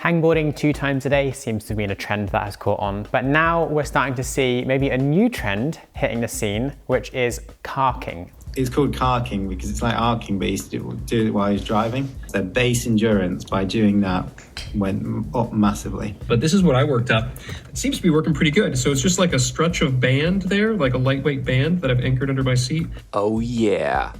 Hangboarding 2 times a day seems to have been a trend that has caught on, but now we're starting to see maybe a new trend hitting the scene, which is carcing. It's called carcing because it's like arcing, but he used to do it while he was driving. Their base endurance by doing that went up massively. But this is what I worked up. It seems to be working pretty good. So it's just like a stretch of band there, like a lightweight band that I've anchored under my seat. Oh yeah,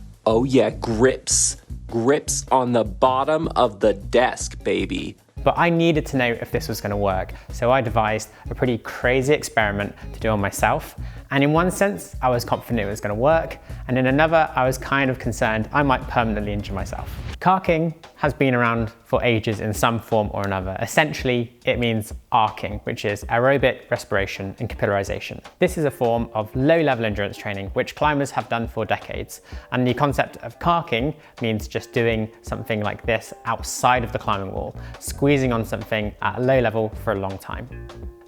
grips. Grips on the bottom of the desk, baby. But I needed to know if this was going to work, so I devised a pretty crazy experiment to do on myself. And in one sense, I was confident it was going to work, and in another, I was kind of concerned I might permanently injure myself. Carcing has been around for ages in some form or another. Essentially, it means arcing, which is aerobic respiration and capillarization. This is a form of low-level endurance training, which climbers have done for decades. And the concept of carcing means just doing something like this outside of the climbing wall, squeezing on something at a low level for a long time.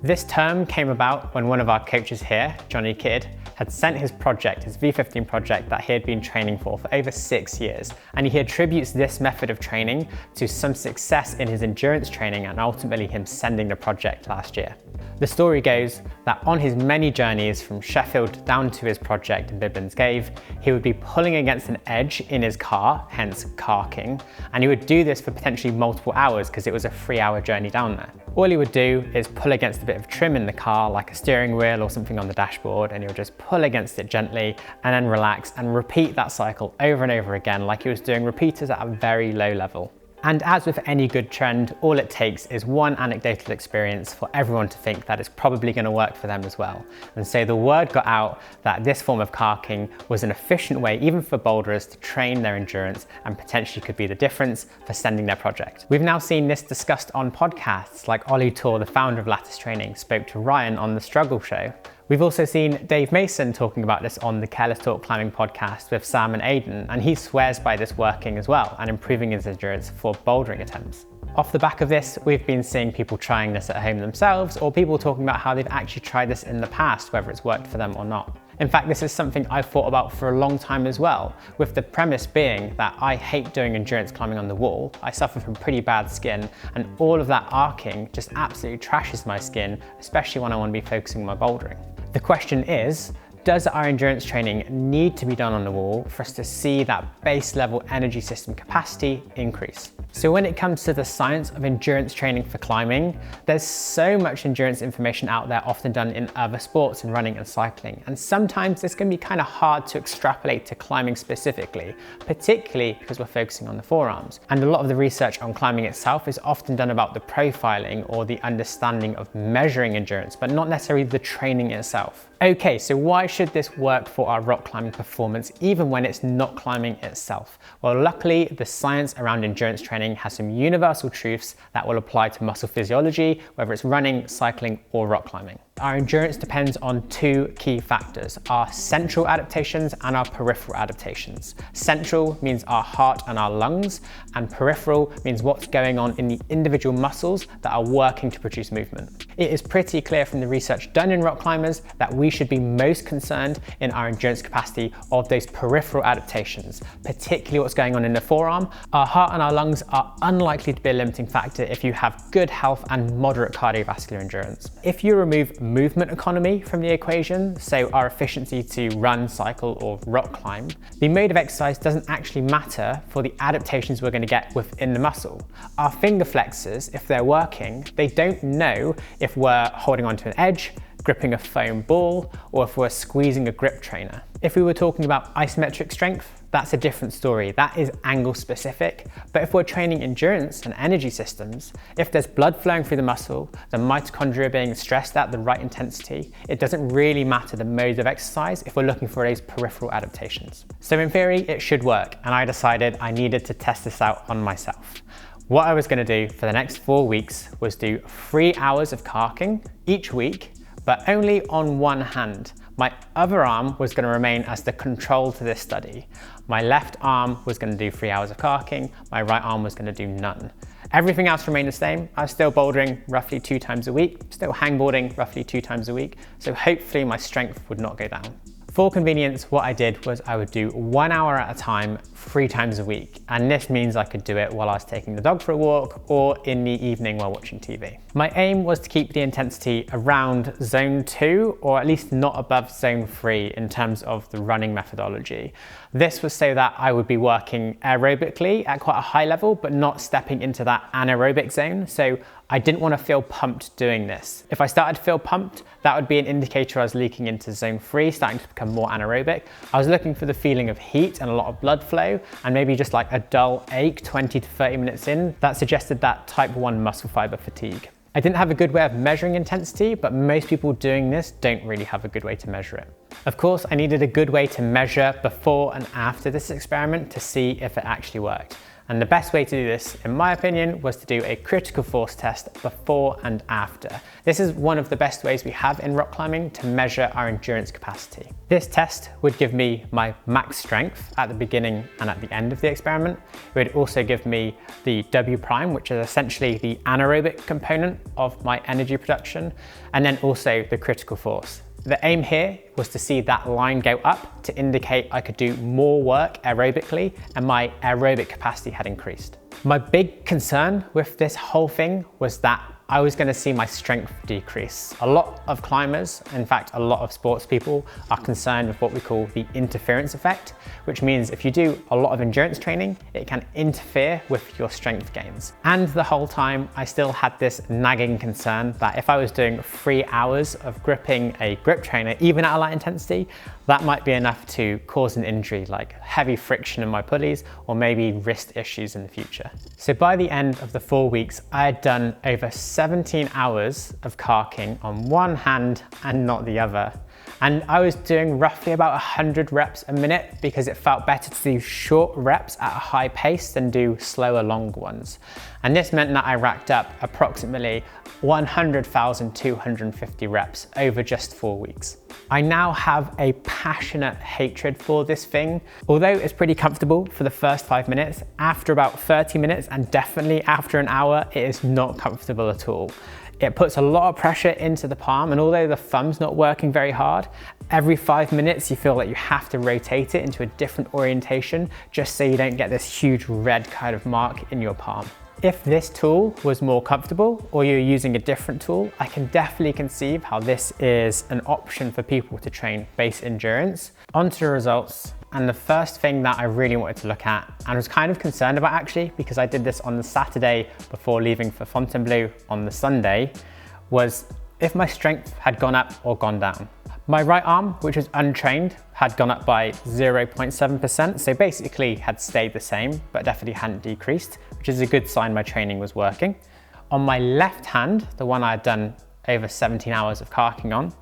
This term came about when one of our coaches here, Jonny Kydd, had sent his project, his V15 project that he had been training for over 6 years. And he attributes this method of training to some success in his endurance training and ultimately him sending the project last year. The story goes that on his many journeys from Sheffield down to his project in Biblin's Cave, he would be pulling against an edge in his car, hence carcing, and he would do this for potentially multiple hours because it was a 3-hour journey down there. All he would do is pull against a bit of trim in the car, like a steering wheel or something on the dashboard, and he would just pull against it gently and then relax and repeat that cycle over and over again, like he was doing repeaters at a very low level. And as with any good trend, all it takes is one anecdotal experience for everyone to think that it's probably going to work for them as well. And so the word got out that this form of carcing was an efficient way, even for boulderers, to train their endurance and potentially could be the difference for sending their project. We've now seen this discussed on podcasts, like Ollie Tor, the founder of Lattice Training, spoke to Ryan on The Struggle Show. We've also seen Dave Mason talking about this on the Careless Talk Climbing podcast with Sam and Aidan, and he swears by this working as well and improving his endurance for bouldering attempts. Off the back of this, we've been seeing people trying this at home themselves, or people talking about how they've actually tried this in the past, whether it's worked for them or not. In fact, this is something I've thought about for a long time as well, with the premise being that I hate doing endurance climbing on the wall. I suffer from pretty bad skin, and all of that arcing just absolutely trashes my skin, especially when I want to be focusing on my bouldering. The question is, does our endurance training need to be done on the wall for us to see that base level energy system capacity increase? So when it comes to the science of endurance training for climbing, there's so much endurance information out there, often done in other sports and running and cycling. And sometimes this can be kind of hard to extrapolate to climbing specifically, particularly because we're focusing on the forearms. And a lot of the research on climbing itself is often done about the profiling or the understanding of measuring endurance, but not necessarily the training itself. Okay, so why should this work for our rock climbing performance even when it's not climbing itself? Well, luckily, the science around endurance training has some universal truths that will apply to muscle physiology, whether it's running, cycling, or rock climbing. Our endurance depends on 2 key factors, our central adaptations and our peripheral adaptations. Central means our heart and our lungs, and peripheral means what's going on in the individual muscles that are working to produce movement. It is pretty clear from the research done in rock climbers that we should be most concerned in our endurance capacity of those peripheral adaptations, particularly what's going on in the forearm. Our heart and our lungs are unlikely to be a limiting factor if you have good health and moderate cardiovascular endurance. If you remove movement economy from the equation, so our efficiency to run, cycle, or rock climb, the mode of exercise doesn't actually matter for the adaptations we're going to get within the muscle. Our finger flexors, if they're working, they don't know if we're holding onto an edge, gripping a foam ball, or if we're squeezing a grip trainer. If we were talking about isometric strength, that's a different story. That is angle specific. But if we're training endurance and energy systems, if there's blood flowing through the muscle, the mitochondria being stressed at the right intensity, it doesn't really matter the modes of exercise if we're looking for those peripheral adaptations. So in theory, it should work, and I decided I needed to test this out on myself. What I was going to do for the next 4 weeks was do 3 hours of carcing each week, but only on one hand. My other arm was going to remain as the control to this study. My left arm was going to do 3 hours of carcing, my right arm was going to do none. Everything else remained the same. I was still bouldering roughly 2 times a week, still hangboarding roughly 2 times a week, so hopefully my strength would not go down. For convenience, what I did was I would do 1 hour at a time, 3 times a week. And this means I could do it while I was taking the dog for a walk or in the evening while watching TV. My aim was to keep the intensity around zone 2, or at least not above zone 3 in terms of the running methodology. This was so that I would be working aerobically at quite a high level, but not stepping into that anaerobic zone. So I didn't want to feel pumped doing this. If I started to feel pumped, that would be an indicator I was leaking into zone 3, starting to become more anaerobic. I was looking for the feeling of heat and a lot of blood flow, and maybe just like a dull ache 20 to 30 minutes in. That suggested that type 1 muscle fiber fatigue. I didn't have a good way of measuring intensity, but most people doing this don't really have a good way to measure it. Of course, I needed a good way to measure before and after this experiment to see if it actually worked. And the best way to do this, in my opinion, was to do a critical force test before and after. This is one of the best ways we have in rock climbing to measure our endurance capacity. This test would give me my max strength at the beginning and at the end of the experiment. It would also give me the W prime, which is essentially the anaerobic component of my energy production, and then also the critical force. The aim here was to see that line go up to indicate I could do more work aerobically and my aerobic capacity had increased. My big concern with this whole thing was that I was going to see my strength decrease. A lot of climbers, in fact a lot of sports people, are concerned with what we call the interference effect, which means if you do a lot of endurance training, it can interfere with your strength gains. And the whole time I still had this nagging concern that if I was doing 3 hours of gripping a grip trainer, even at a light intensity, that might be enough to cause an injury like heavy friction in my pulleys or maybe wrist issues in the future. So by the end of the 4 weeks, I had done over 17 hours of carcing on one hand and not the other. And I was doing roughly about 100 reps a minute because it felt better to do short reps at a high pace than do slower, long ones. And this meant that I racked up approximately 100,250 reps over just 4 weeks. I now have a passionate hatred for this thing. Although it's pretty comfortable for the first 5 minutes, after about 30 minutes and definitely after an hour, it is not comfortable at all. It puts a lot of pressure into the palm, and although the thumb's not working very hard, every 5 minutes you feel like you have to rotate it into a different orientation just so you don't get this huge red kind of mark in your palm. If this tool was more comfortable or you're using a different tool, I can definitely conceive how this is an option for people to train base endurance. Onto the results. And the first thing that I really wanted to look at, and was kind of concerned about actually, because I did this on the Saturday before leaving for Fontainebleau on the Sunday, was if my strength had gone up or gone down. My right arm, which was untrained, had gone up by 0.7%, so basically had stayed the same, but definitely hadn't decreased, which is a good sign my training was working. On my left hand, the one I had done over 17 hours of carcing on,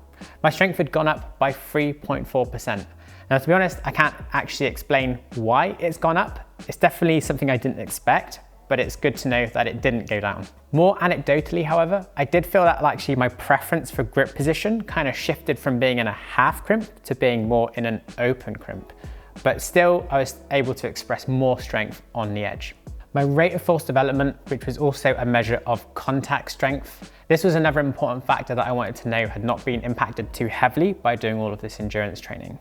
my strength had gone up by 3.4%. Now, to be honest, I can't actually explain why it's gone up. It's definitely something I didn't expect, but it's good to know that it didn't go down. More anecdotally, however, I did feel that actually my preference for grip position kind of shifted from being in a half crimp to being more in an open crimp. But still, I was able to express more strength on the edge. My rate of force development, which was also a measure of contact strength, this was another important factor that I wanted to know had not been impacted too heavily by doing all of this endurance training.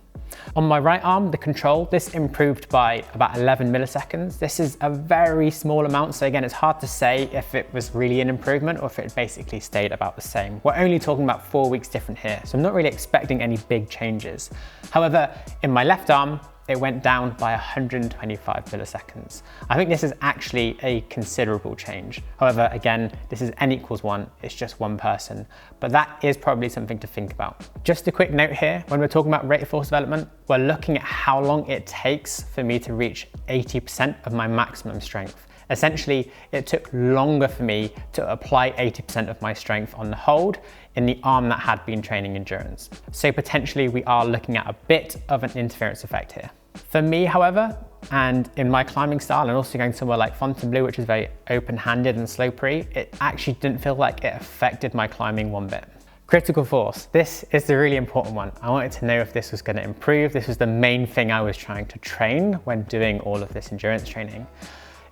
On my right arm, the control, this improved by about 11 milliseconds. This is a very small amount, so again, it's hard to say if it was really an improvement or if it basically stayed about the same. We're only talking about 4 weeks different here, so I'm not really expecting any big changes. However, in my left arm, it went down by 125 milliseconds. I think this is actually a considerable change. However, again, this is n=1, it's just one person, but that is probably something to think about. Just a quick note here, when we're talking about rate of force development, we're looking at how long it takes for me to reach 80% of my maximum strength. Essentially, it took longer for me to apply 80% of my strength on the hold in the arm that had been training endurance. So potentially we are looking at a bit of an interference effect here. For me, however, and in my climbing style, and also going somewhere like Fontainebleau, which is very open-handed and slopey, it actually didn't feel like it affected my climbing one bit. Critical force. This is the really important one. I wanted to know if this was going to improve. This was the main thing I was trying to train when doing all of this endurance training.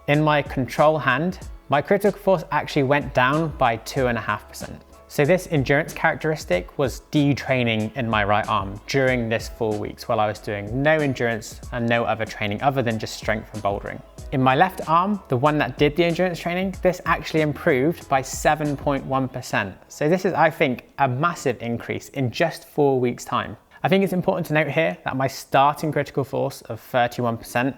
In my control hand, my critical force actually went down by 2.5%. So this endurance characteristic was detraining in my right arm during this 4 weeks while I was doing no endurance and no other training other than just strength and bouldering. In my left arm, the one that did the endurance training, this actually improved by 7.1%. So this is, I think, a massive increase in just 4 weeks' time. I think it's important to note here that my starting critical force of 31%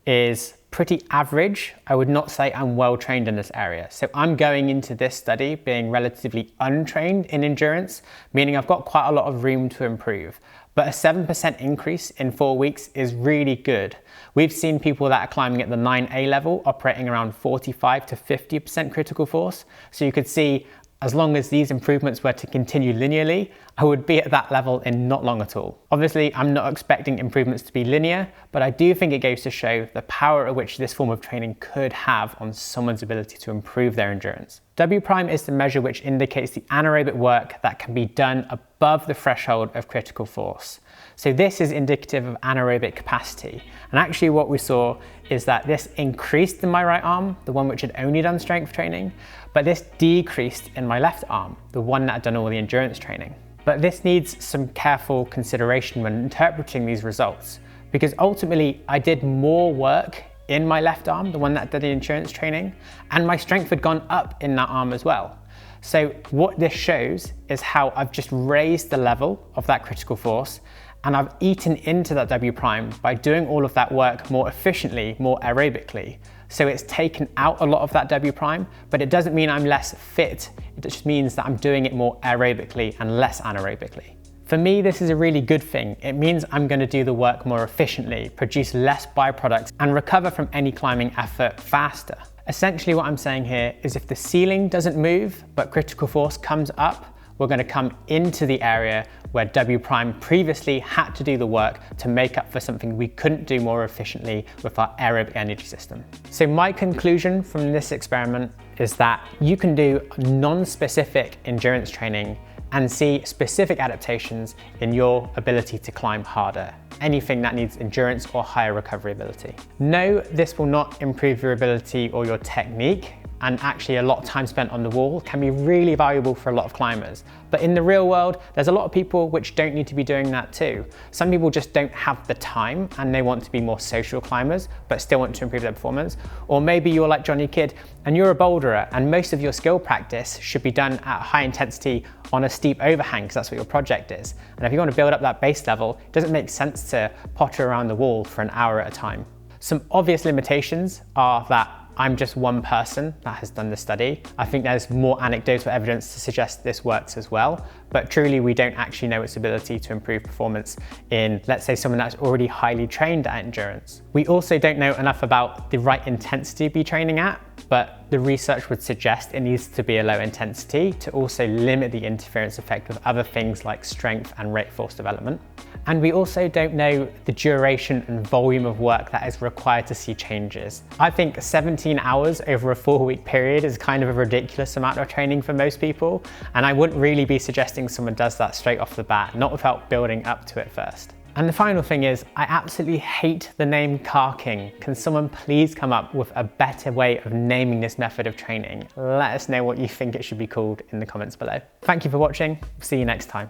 is pretty average. I would not say I'm well trained in this area. So I'm going into this study being relatively untrained in endurance, meaning I've got quite a lot of room to improve. But a 7% increase in 4 weeks is really good. We've seen people that are climbing at the 9A level operating around 45 to 50% critical force. So you could see, as long as these improvements were to continue linearly, I would be at that level in not long at all. Obviously, I'm not expecting improvements to be linear, but I do think it goes to show the power at which this form of training could have on someone's ability to improve their endurance. W prime is the measure which indicates the anaerobic work that can be done above the threshold of critical force. So this is indicative of anaerobic capacity. And actually what we saw is that this increased in my right arm, the one which had only done strength training, but this decreased in my left arm, the one that had done all the endurance training. But this needs some careful consideration when interpreting these results, because ultimately I did more work in my left arm, the one that did the endurance training, and my strength had gone up in that arm as well. So what this shows is how I've just raised the level of that critical force, and I've eaten into that W prime by doing all of that work more efficiently, more aerobically. So it's taken out a lot of that W prime, but it doesn't mean I'm less fit. It just means that I'm doing it more aerobically and less anaerobically. For me, this is a really good thing. It means I'm going to do the work more efficiently, produce less byproducts, and recover from any climbing effort faster. Essentially what I'm saying here is if the ceiling doesn't move, but critical force comes up, we're going to come into the area where W prime previously had to do the work to make up for something we couldn't do more efficiently with our aerobic energy system. So my conclusion from this experiment is that you can do non-specific endurance training and see specific adaptations in your ability to climb harder, anything that needs endurance or higher recovery ability. No, this will not improve your ability or your technique, and actually a lot of time spent on the wall can be really valuable for a lot of climbers. But in the real world, there's a lot of people which don't need to be doing that too. Some people just don't have the time and they want to be more social climbers, but still want to improve their performance. Or maybe you're like Jonny Kydd and you're a boulderer and most of your skill practice should be done at high intensity on a steep overhang because that's what your project is. And if you want to build up that base level, it doesn't make sense to potter around the wall for an hour at a time. Some obvious limitations are that I'm just one person that has done the study. I think there's more anecdotal evidence to suggest this works as well, but truly we don't actually know its ability to improve performance in, let's say, someone that's already highly trained at endurance. We also don't know enough about the right intensity to be training at, but the research would suggest it needs to be a low intensity to also limit the interference effect with other things like strength and rate force development. And we also don't know the duration and volume of work that is required to see changes. I think 17 hours over a 4-week period is kind of a ridiculous amount of training for most people, and I wouldn't really be suggesting someone does that straight off the bat, not without building up to it first. And the final thing is, I absolutely hate the name CARCing. Can someone please come up with a better way of naming this method of training? Let us know what you think it should be called in the comments below. Thank you for watching. See you next time.